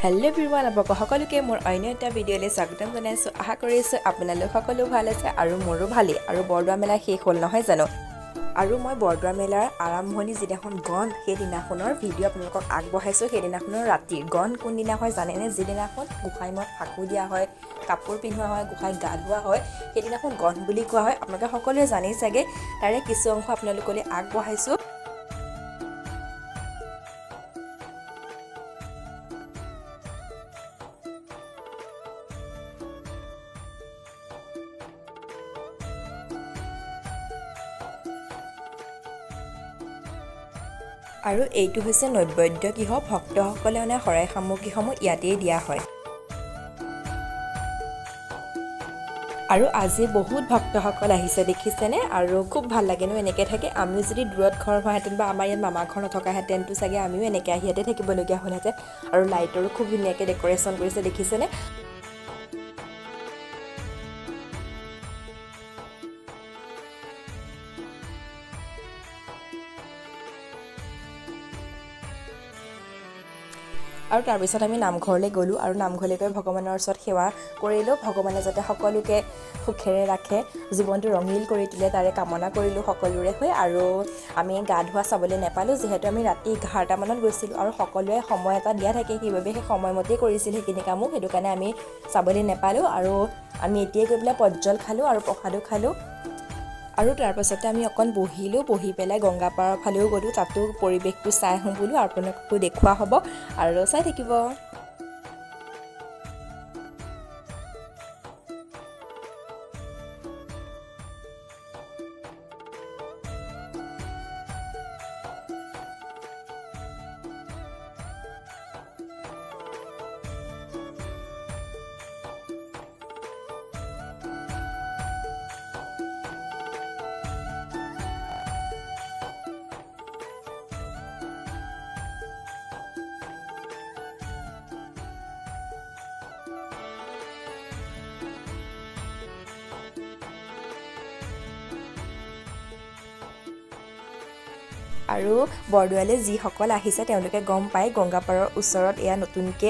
Hello' everyone, আপোনালোক সকলোকে মোৰ অন্য এটা ভিডিঅ'লৈ স্বাগতম জনাইছোঁ। আশা কৰিছোঁ আপোনালোক সকলো ভাল আছে আৰু মোৰো ভালেই। আৰু বৰদোৱা মেলা শেষ হ'ল নহয় জানো? আৰু মই বৰদোৱা মেলাৰ আৰম্ভণি যিদিনাখন গণ সেইদিনাখনৰ ভিডিঅ' আপোনালোকক আগবঢ়াইছোঁ। সেইদিনাখনৰ ৰাতিৰ গণ কোনদিনা হয় জানেনে? যিদিনাখন গোঁসাই মূৰত ফাকু দিয়া হয়, কাপোৰ পিন্ধোৱা হয়, গোঁসাইক গা ধোৱা হয়, সেইদিনাখন গণ বুলি কোৱা হয়। আপোনালোকে সকলোৱে জানেই চাগে, তাৰে কিছু অংশ আপোনালোকলৈ আগবঢ়াইছোঁ। আৰু এইটো হৈছে নৈবেদ্য গৃহ। ভক্তসকলে শৰাই সামগ্ৰীসমূহ ইয়াতেই দিয়া হয়। আৰু আজি বহুত ভক্তসকল আহিছে দেখিছেনে? আৰু খুব ভাল লাগেনো এনেকৈ থাকে। আমিও যদি দূৰত ঘৰ হোৱাহেঁতেন বা আমাৰ ইয়াত মামা ঘৰ নথকাহেঁতেনতো চাগে আমিও এনেকৈ আহি ইয়াতে থাকিবলগীয়া হ'লহেঁতেন। আৰু লাইটৰো খুব ধুনীয়াকৈ ডেক'ৰেশ্যন কৰিছে দেখিছেনে? আৰু তাৰপিছত আমি নামঘৰলৈ গ'লোঁ আৰু নামঘৰলৈ গৈ ভগৱানৰ ওচৰত সেৱা কৰিলোঁ। ভগৱানে যাতে সকলোকে সুখেৰে ৰাখে, জীৱনটো ৰঙীন কৰি তোলে, তাৰে কামনা কৰিলোঁ সকলোৰে হৈ। আৰু আমি গা ধোৱা চাবলৈ নাপালোঁ, যিহেতু আমি ৰাতি 11টা মানত গৈছিলোঁ আৰু সকলোৱে সময় এটা দিয়া থাকে, সেইবাবে সেই সময়মতেই কৰিছিল সেইখিনি কামো। সেইটো কাৰণে আমি চাবলৈ নাপালোঁ। আৰু আমি এতিয়াই গৈ পেলাই পজ্জল খালোঁ আৰু প্ৰসাদো খালোঁ। আৰু তাৰপাছতে আমি অকণ বহিলোঁ, বহি পেলাই গংগা পাৰৰ ফালেও গ'লোঁ। তাতো পৰিৱেশটো চাই আহোঁ বোলো, আপোনালোককো দেখুওৱা হ'ব আৰু চাই থাকিব। আৰু বৰদোৱালৈ যিসকল আহিছে তেওঁলোকে গম পায়, গংগাপাৰৰ ওচৰত এয়া নতুনকৈ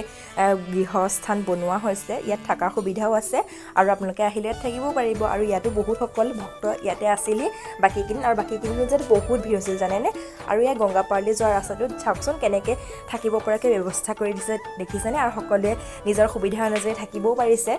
গৃহস্থান বনোৱা হৈছে। ইয়াত থকাৰ সুবিধাও আছে আৰু আপোনালোকে আহিলে ইয়াত থাকিবও পাৰিব। আৰু ইয়াতো বহুতসকল ভক্ত ইয়াতে আছিলেই বাকীকেইদিন, আৰু বাকীকেইদিন যে বহুত ভিৰ হৈছিল জানেনে? আৰু ইয়াত গংগাপাৰলৈ যোৱা ৰাস্তাটোত চাওকচোন কেনেকৈ থাকিব পৰাকৈ ব্যৱস্থা কৰি দিছে দেখিছেনে? আৰু সকলোৱে নিজৰ সুবিধা অনুযায়ী থাকিবও পাৰিছে।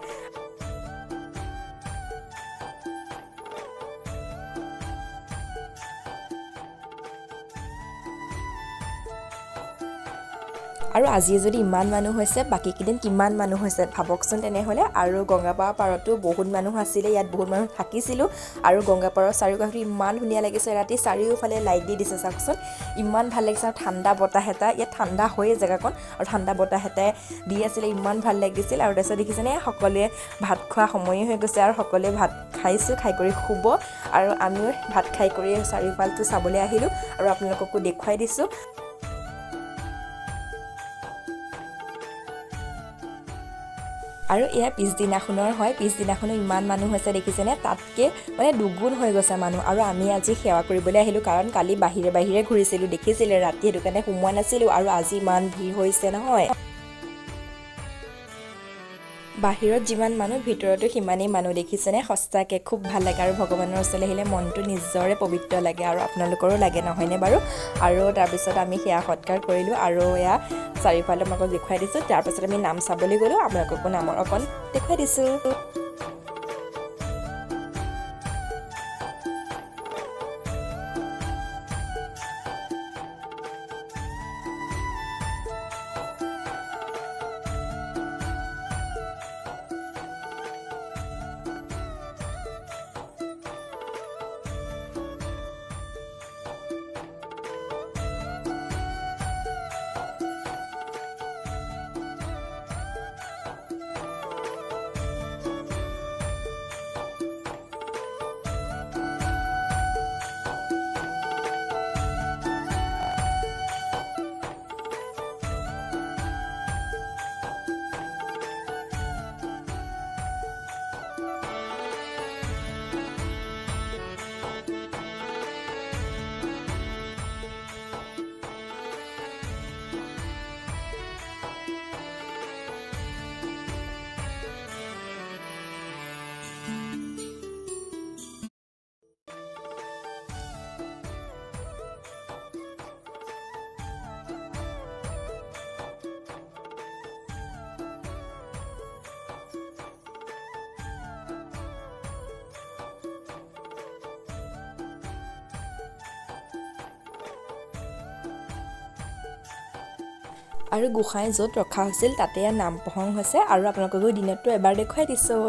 আৰু আজি যদি ইমান মানুহ হৈছে, বাকীকেইদিন কিমান মানুহ হৈছে ভাবকচোন তেনেহ'লে। আৰু গংগাপাৰৰ পাৰতো বহুত মানুহ আছিলে, ইয়াত বহুত মানুহ থাকিছিলোঁ। আৰু গংগাপাৰৰ চাৰিওকাষটো ইমান ধুনীয়া লাগিছে, ৰাতি চাৰিওফালে লাইট দি দিছে চাওকচোন, ইমান ভাল লাগিছে। আৰু ঠাণ্ডা বতাহ এটা, ইয়াত ঠাণ্ডা হয়েই জেগাকণ, আৰু ঠাণ্ডা বতাহ এটাই দি আছিলে, ইমান ভাল লাগিছিল। আৰু তাৰপিছত দেখিছেনে সকলোৱে ভাত খোৱা সময়ে হৈ গৈছে আৰু সকলোৱে ভাত খাইছোঁ, খাই কৰি শুব। আৰু আমিও ভাত খাই কৰি চাৰিওফালটো চাবলৈ আহিলোঁ আৰু আপোনালোককো দেখুৱাই দিছোঁ। আৰু এয়া পিছদিনাখনৰ হয়, পিছদিনাখনো ইমান মানুহ হৈছে দেখিছেনে? তাতকৈ দুগুণ হৈ গৈছে মানুহ। আৰু আমি আজি সেৱা কৰিবলৈ আহিলোঁ, কাৰণ কালি বাহিৰে বাহিৰে ঘূৰিছিলোঁ দেখিছিলে ৰাতি, সেইটো কাৰণে সোমোৱা নাছিলোঁ। আৰু আজি ইমান ভিৰ হৈছে নহয়, বাহিৰত যিমান মানুহ ভিতৰতো সিমানেই মানুহ দেখিছেনে? সঁচাকৈ খুব ভাল লাগে। আৰু ভগৱানৰ ওচৰলৈ আহিলে মনটো নিজৰে পবিত্ৰ লাগে, আৰু আপোনালোকৰো লাগে নহয়নে বাৰু? আৰু তাৰপিছত আমি সেৱা সৎকাৰ কৰিলোঁ আৰু এয়া চাৰিওফালে আপোনালোকক দেখুৱাই দিছোঁ। তাৰপাছত আমি নাম চাবলৈ গ'লোঁ, আপোনালোককো নামৰ অকণ দেখুৱাই দিছোঁ। আৰু গোসাঁই য'ত ৰখা হৈছিল তাতে নাম প্ৰসংগ হৈছে আৰু আপোনালোককো দিনতটো এবাৰ দেখুৱাই দিছোঁ।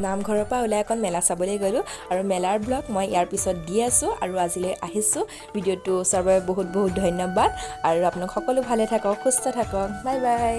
নামঘৰৰ পৰা ওলাই অকণ মেলা চাবলৈ গ'লোঁ আৰু মেলাৰ ব্লগ মই ইয়াৰ পিছত দি আছোঁ আৰু আজিলৈ আহিছোঁ। ভিডিঅ'টো চোৱাৰ বাবে বহুত বহুত ধন্যবাদ আৰু আপোনালোক সকলো ভালে থাকক, সুস্থ থাকক। Bye bye.